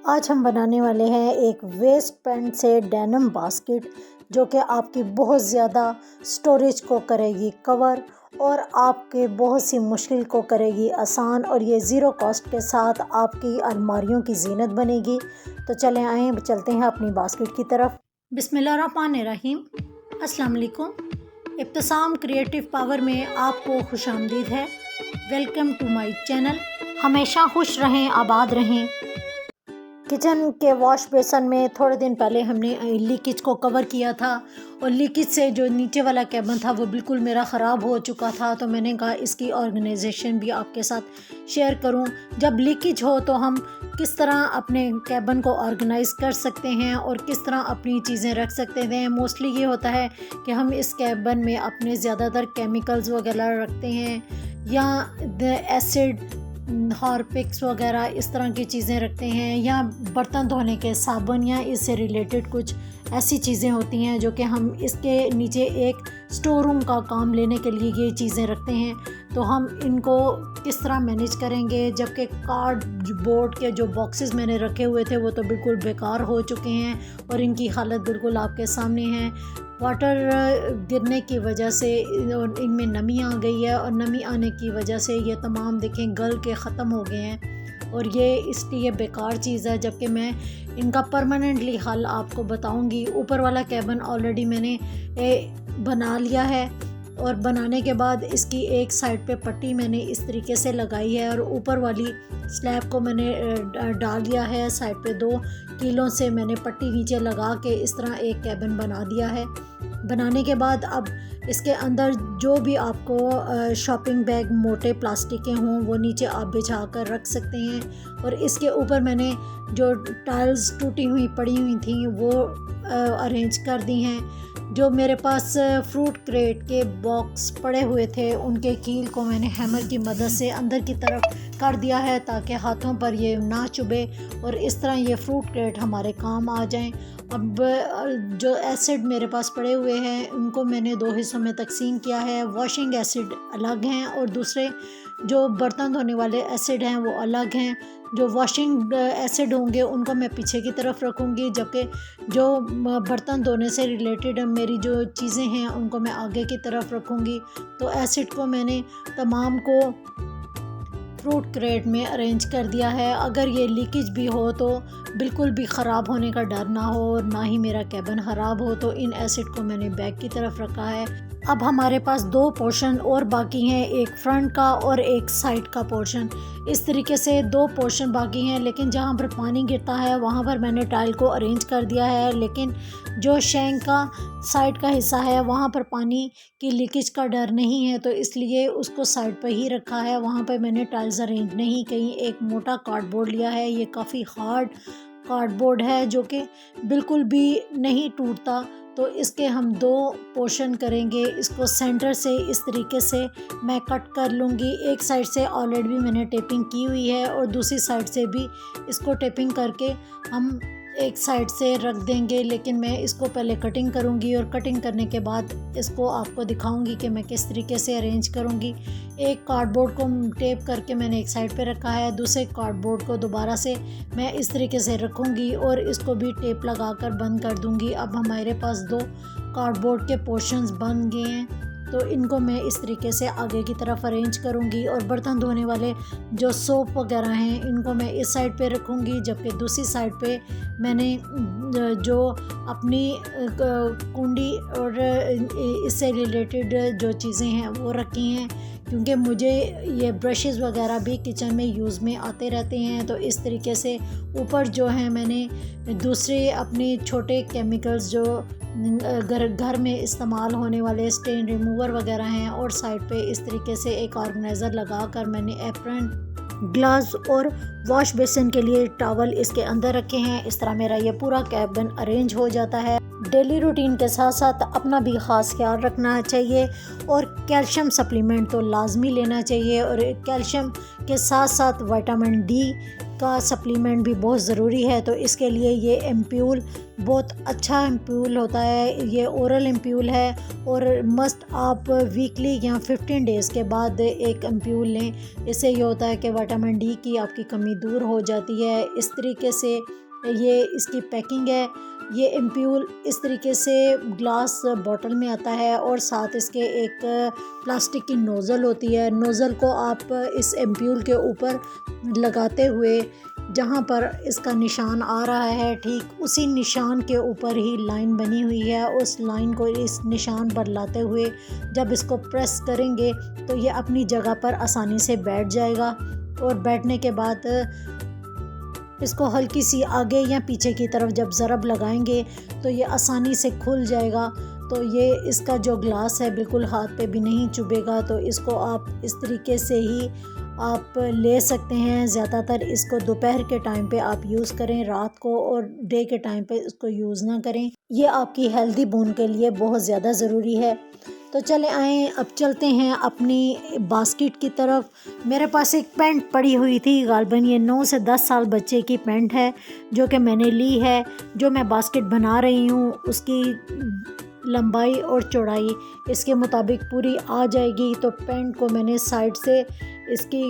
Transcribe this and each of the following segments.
आज हम बनाने वाले हैं एक वेस्ट पैंट से डेनिम बास्केट जो कि आपकी बहुत ज़्यादा स्टोरेज को करेगी कवर और आपके बहुत सी मुश्किल को करेगी आसान, और ये ज़ीरो कॉस्ट के साथ आपकी अलमारियों की जीनत बनेगी। तो चलें आएँ चलते हैं अपनी बास्केट की तरफ। बिस्मिल्लाहिर्रहमानिर्रहीम। अस्सलाम वालेकुम। इब्तिसाम क्रिएटिव पावर में आपको खुशामदीद है। Welcome to my channel. हमेशा खुश रहें, आबाद रहें। किचन के वॉश बेसन में थोड़े दिन पहले हमने लीकेज को कवर किया था और लीकेज से जो नीचे वाला कैबिन था वो बिल्कुल मेरा ख़राब हो चुका था। तो मैंने कहा इसकी ऑर्गेनाइजेशन भी आपके साथ शेयर करूं। जब लीकेज हो तो हम किस तरह अपने कैबिन को ऑर्गेनाइज़ कर सकते हैं और किस तरह अपनी चीज़ें रख सकते हैं। मोस्टली ये होता है कि हम इस कैबिन में अपने ज़्यादातर केमिकल्स वगैरह रखते हैं या एसिड हार्पिक्स वगैरह इस तरह की चीज़ें रखते हैं, या बर्तन धोने के साबुन या इससे रिलेटेड कुछ ऐसी चीज़ें होती हैं जो कि हम इसके नीचे एक स्टोर रूम का काम लेने के लिए ये चीज़ें रखते हैं। तो हम इनको किस तरह मैनेज करेंगे, जबकि कार्डबोर्ड के जो बॉक्सेस मैंने रखे हुए थे वो तो बिल्कुल बेकार हो चुके हैं और इनकी हालत बिल्कुल आपके सामने है। वाटर गिरने की वजह से इनमें नमी आ गई है और नमी आने की वजह से ये तमाम देखें गल के ख़त्म हो गए हैं और ये इसलिए बेकार चीज़ है। जबकि मैं इनका परमानेंटली हल आपको बताऊंगी। ऊपर वाला कैबिन ऑलरेडी मैंने बना लिया है और बनाने के बाद इसकी एक साइड पे पट्टी मैंने इस तरीके से लगाई है और ऊपर वाली स्लैब को मैंने डाल दिया है। साइड पे 2 कीलों से मैंने पट्टी नीचे लगा के इस तरह एक कैबिन बना दिया है। बनाने के बाद अब इसके अंदर जो भी आपको शॉपिंग बैग मोटे प्लास्टिक के हों वो नीचे आप बिछा कर रख सकते हैं। और इसके ऊपर मैंने जो टाइल्स टूटी हुई पड़ी हुई थी वो अरेंज कर दी हैं। जो मेरे पास फ्रूट क्रेट के बॉक्स पड़े हुए थे उनके कील को मैंने हैमर की मदद से अंदर की तरफ कर दिया है ताकि हाथों पर ये ना चुभे और इस तरह ये फ्रूट क्रेट हमारे काम आ जाएं। अब जो एसिड मेरे पास पड़े हुए हैं उनको मैंने 2 हिस्सों में तकसीम किया है। वॉशिंग एसिड अलग हैं और दूसरे जो बर्तन धोने वाले एसिड हैं वो अलग हैं। जो वॉशिंग एसिड होंगे उनको मैं पीछे की तरफ रखूँगी, जबकि जो बर्तन धोने से रिलेटेड मेरी जो चीज़ें हैं उनको मैं आगे की तरफ रखूँगी। तो एसिड को मैंने तमाम को फ्रूट क्रेट में अरेंज कर दिया है। अगर ये लीकेज भी हो तो बिल्कुल भी ख़राब होने का डर ना हो और ना ही मेरा कैबिन ख़राब हो। तो इन एसिड को मैंने बैग की तरफ रखा है। अब हमारे पास 2 पोर्शन और बाकी हैं, एक फ्रंट का और एक साइड का पोर्शन। इस तरीके से 2 पोर्शन बाकी हैं, लेकिन जहाँ पर पानी गिरता है वहाँ पर मैंने टाइल को अरेंज कर दिया है। लेकिन जो शैंक का साइड का हिस्सा है वहाँ पर पानी की लीकेज का डर नहीं है, तो इसलिए उसको साइड पर ही रखा है। वहाँ पर मैंने टाइल्स अरेंज नहीं की। एक मोटा कार्डबोर्ड लिया है, ये काफ़ी हार्ड कार्डबोर्ड है जो कि बिल्कुल भी नहीं टूटता। तो इसके हम 2 पोर्शन करेंगे। इसको सेंटर से इस तरीके से मैं कट कर लूँगी। एक साइड से ऑलरेडी मैंने टेपिंग की हुई है और दूसरी साइड से भी इसको टेपिंग करके हम एक साइड से रख देंगे। लेकिन मैं इसको पहले कटिंग करूँगी और कटिंग करने के बाद इसको आपको दिखाऊँगी कि मैं किस तरीके से अरेंज करूँगी। एक कार्डबोर्ड को टेप करके मैंने एक साइड पे रखा है, दूसरे कार्डबोर्ड को दोबारा से मैं इस तरीके से रखूँगी और इसको भी टेप लगाकर बंद कर दूँगी। अब हमारे पास 2 कार्डबोर्ड के पोर्शंस बन गए हैं, तो इनको मैं इस तरीके से आगे की तरफ अरेंज करूँगी। और बर्तन धोने वाले जो सोप वगैरह हैं इनको मैं इस साइड पे रखूँगी, जबकि दूसरी साइड पे मैंने जो अपनी कुंडी और इससे रिलेटेड जो चीज़ें हैं वो रखी हैं, क्योंकि मुझे ये ब्रशेज़ वगैरह भी किचन में यूज़ में आते रहते हैं। तो इस तरीके से ऊपर जो है मैंने दूसरे अपने छोटे केमिकल्स जो घर में इस्तेमाल होने वाले स्टेन रिमूवर वगैरह हैं और साइड पे इस तरीके से एक ऑर्गेनाइज़र लगा कर मैंने एप्रन, ग्लास और वॉश बेसिन के लिए टॉवल इसके अंदर रखे हैं। इस तरह मेरा ये पूरा कैबिन अरेंज हो जाता है। डेली रूटीन के साथ साथ अपना भी ख़ास ख्याल रखना चाहिए और कैल्शियम सप्लीमेंट तो लाजमी लेना चाहिए और कैल्शियम के साथ साथ विटामिन डी इसका सप्लीमेंट भी बहुत ज़रूरी है। तो इसके लिए ये एम्प्यूल बहुत अच्छा एम्प्यूल होता है, ये ओरल एम्प्यूल है और मस्ट आप वीकली या 15 डेज़ के बाद एक एम्प्यूल लें। इससे ये होता है कि विटामिन डी की आपकी कमी दूर हो जाती है। इस तरीके से ये इसकी पैकिंग है। ये एम्प्यूल इस तरीके से ग्लास बॉटल में आता है और साथ इसके एक प्लास्टिक की नोज़ल होती है। नोज़ल को आप इस एम्प्यूल के ऊपर लगाते हुए जहाँ पर इसका निशान आ रहा है ठीक उसी निशान के ऊपर ही लाइन बनी हुई है, उस लाइन को इस निशान पर लाते हुए जब इसको प्रेस करेंगे तो ये अपनी जगह पर आसानी से बैठ जाएगा। और बैठने के बाद इसको हल्की सी आगे या पीछे की तरफ जब ज़रब लगाएंगे तो ये आसानी से खुल जाएगा। तो ये इसका जो ग्लास है बिल्कुल हाथ पे भी नहीं चुभेगा। तो इसको आप इस तरीके से ही आप ले सकते हैं। ज़्यादातर इसको दोपहर के टाइम पे आप यूज़ करें, रात को और डे के टाइम पे इसको यूज़ ना करें। ये आपकी हेल्दी बोन के लिए बहुत ज़्यादा ज़रूरी है। तो चले आएँ अब चलते हैं अपनी बास्केट की तरफ। मेरे पास एक पैंट पड़ी हुई थी, गालबन ये 9 से 10 साल बच्चे की पैंट है जो कि मैंने ली है। जो मैं बास्केट बना रही हूँ उसकी लंबाई और चौड़ाई इसके मुताबिक पूरी आ जाएगी। तो पैंट को मैंने साइड से इसकी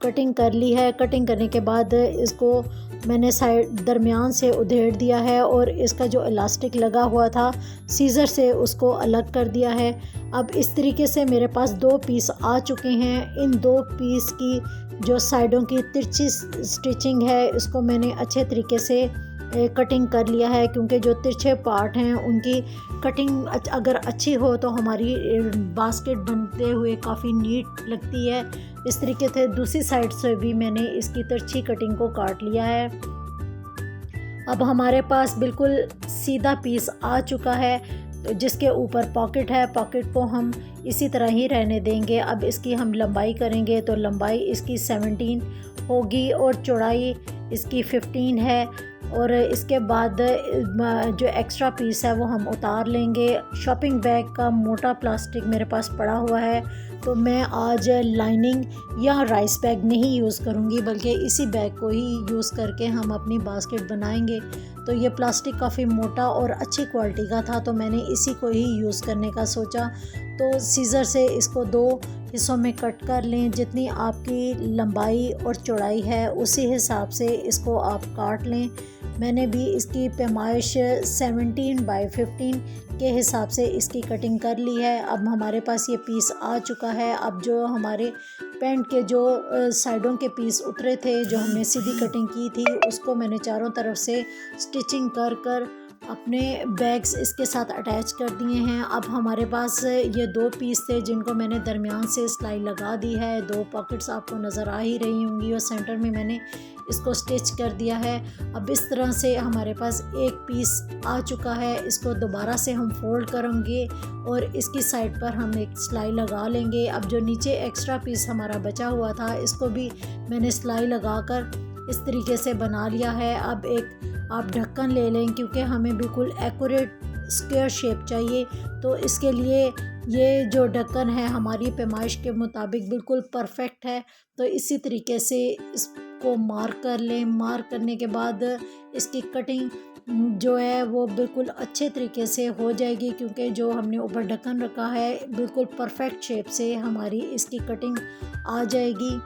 कटिंग कर ली है। कटिंग करने के बाद इसको मैंने साइड दरमियान से उधेड़ दिया है और इसका जो इलास्टिक लगा हुआ था सीज़र से उसको अलग कर दिया है। अब इस तरीके से मेरे पास 2 पीस आ चुके हैं। इन 2 पीस की जो साइडों की तिरछी स्टिचिंग है इसको मैंने अच्छे तरीके से कटिंग कर लिया है, क्योंकि जो तिरछे पार्ट हैं उनकी कटिंग अगर अच्छी हो तो हमारी बास्केट बनते हुए काफ़ी नीट लगती है। इस तरीके से दूसरी साइड से भी मैंने इसकी तिरछी कटिंग को काट लिया है। अब हमारे पास बिल्कुल सीधा पीस आ चुका है जिसके ऊपर पॉकेट है। पॉकेट को हम इसी तरह ही रहने देंगे। अब इसकी हम लंबाई करेंगे तो लंबाई इसकी 17 होगी और चौड़ाई इसकी 15 है। और इसके बाद जो एक्स्ट्रा पीस है वो हम उतार लेंगे। शॉपिंग बैग का मोटा प्लास्टिक मेरे पास पड़ा हुआ है तो मैं आज लाइनिंग या राइस बैग नहीं यूज़ करूँगी, बल्कि इसी बैग को ही यूज़ करके हम अपनी बास्केट बनाएंगे। तो ये प्लास्टिक काफ़ी मोटा और अच्छी क्वालिटी का था तो मैंने इसी को ही यूज़ करने का सोचा। तो सीज़र से इसको 2 हिस्सों में कट कर लें। जितनी आपकी लंबाई और चौड़ाई है उसी हिसाब से इसको आप काट लें। मैंने भी इसकी पैमाइश 17x15 के हिसाब से इसकी कटिंग कर ली है। अब हमारे पास ये पीस आ चुका है। अब जो हमारे पैंट के जो साइडों के पीस उतरे थे जो हमने सीधी कटिंग की थी उसको मैंने चारों तरफ से स्टिचिंग कर कर अपने बैग्स इसके साथ अटैच कर दिए हैं। अब हमारे पास ये 2 पीस थे जिनको मैंने दरमियान से सिलाई लगा दी है। 2 पॉकेट्स आपको नज़र आ ही रही होंगी और सेंटर में मैंने इसको स्टिच कर दिया है। अब इस तरह से हमारे पास एक पीस आ चुका है। इसको दोबारा से हम फोल्ड करेंगे और इसकी साइड पर हम एक सिलाई लगा लेंगे। अब जो नीचे एक्स्ट्रा पीस हमारा बचा हुआ था इसको भी मैंने सिलाई लगाकर इस तरीके से बना लिया है। अब एक आप ढक्कन ले लें क्योंकि हमें बिल्कुल एक्यूरेट स्क्वायर शेप चाहिए। तो इसके लिए ये जो ढक्कन है हमारी पैमाइश के मुताबिक बिल्कुल परफेक्ट है। तो इसी तरीके से इसको मार्क कर लें। मार्क करने के बाद इसकी कटिंग जो है वो बिल्कुल अच्छे तरीके से हो जाएगी, क्योंकि जो हमने ऊपर ढक्कन रखा है बिल्कुल परफेक्ट शेप से हमारी इसकी कटिंग आ जाएगी।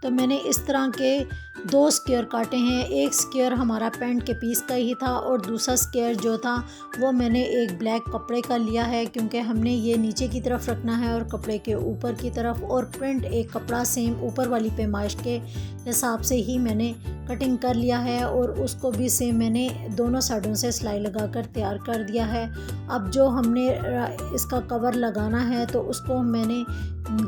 तो मैंने इस तरह के 2 स्क्वायर काटे हैं। एक स्क्वायर हमारा पैंट के पीस का ही था और दूसरा स्क्वायर जो था वो मैंने एक ब्लैक कपड़े का लिया है, क्योंकि हमने ये नीचे की तरफ रखना है और कपड़े के ऊपर की तरफ। और प्रिंट एक कपड़ा सेम ऊपर वाली पैमाइश के हिसाब से ही मैंने कटिंग कर लिया है और उसको भी सेम मैंने दोनों साइडों से सिलाई लगाकर तैयार कर दिया है। अब जो हमने इसका कवर लगाना है तो उसको मैंने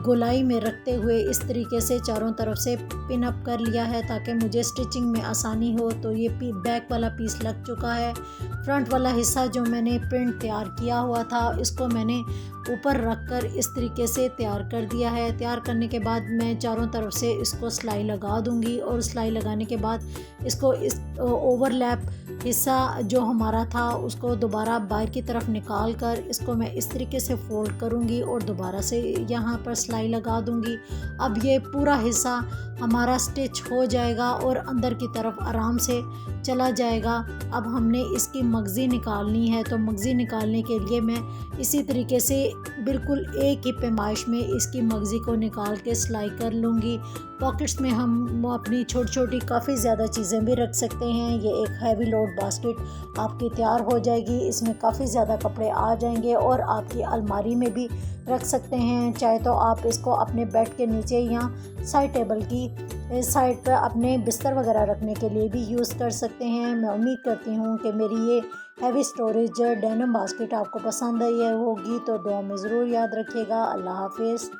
गोलाई में रखते हुए इस तरीके से चारों तरफ से पिन अप कर लिया है ताकि मुझे स्टिचिंग में आसानी हो। तो ये बैक वाला पीस लग चुका है। फ्रंट वाला हिस्सा जो मैंने प्रिंट तैयार किया हुआ था इसको मैंने ऊपर रखकर इस तरीके से तैयार कर दिया है। तैयार करने के बाद मैं चारों तरफ से इसको सिलाई लगा दूंगी और सिलाई लगाने के बाद इसको इस ओवरलैप हिस्सा जो हमारा था उसको दोबारा बाहर की तरफ निकाल कर इसको मैं इस तरीके से फोल्ड करूंगी और दोबारा से यहाँ पर सिलाई लगा दूंगी। अब ये पूरा हिस्सा हमारा स्टिच हो जाएगा और अंदर की तरफ आराम से चला जाएगा। अब हमने इसकी मगज़ी निकालनी है, तो मगज़ी निकालने के लिए मैं इसी तरीके से बिल्कुल एक ही पैमाइश में इसकी मगज़ी को निकाल के सिलाई कर लूँगी। पॉकेट्स में हम अपनी छोटी छोटी काफ़ी ज़्यादा चीज़ें भी रख सकते हैं। ये एक हैवी लोड बास्केट आपकी तैयार हो जाएगी। इसमें काफ़ी ज़्यादा कपड़े आ जाएंगे और आपकी अलमारी में भी रख सकते हैं। चाहे तो आप इसको अपने बेड के नीचे या साइड टेबल की साइड पर अपने बिस्तर वगैरह रखने के लिए भी यूज़ कर सकते हैं। मैं उम्मीद करती हूँ कि मेरी ये हैवी स्टोरेज डेनिम बास्केट आपको पसंद आई होगी, तो दुआ में ज़रूर याद रखिएगा। अल्लाह हाफिज़।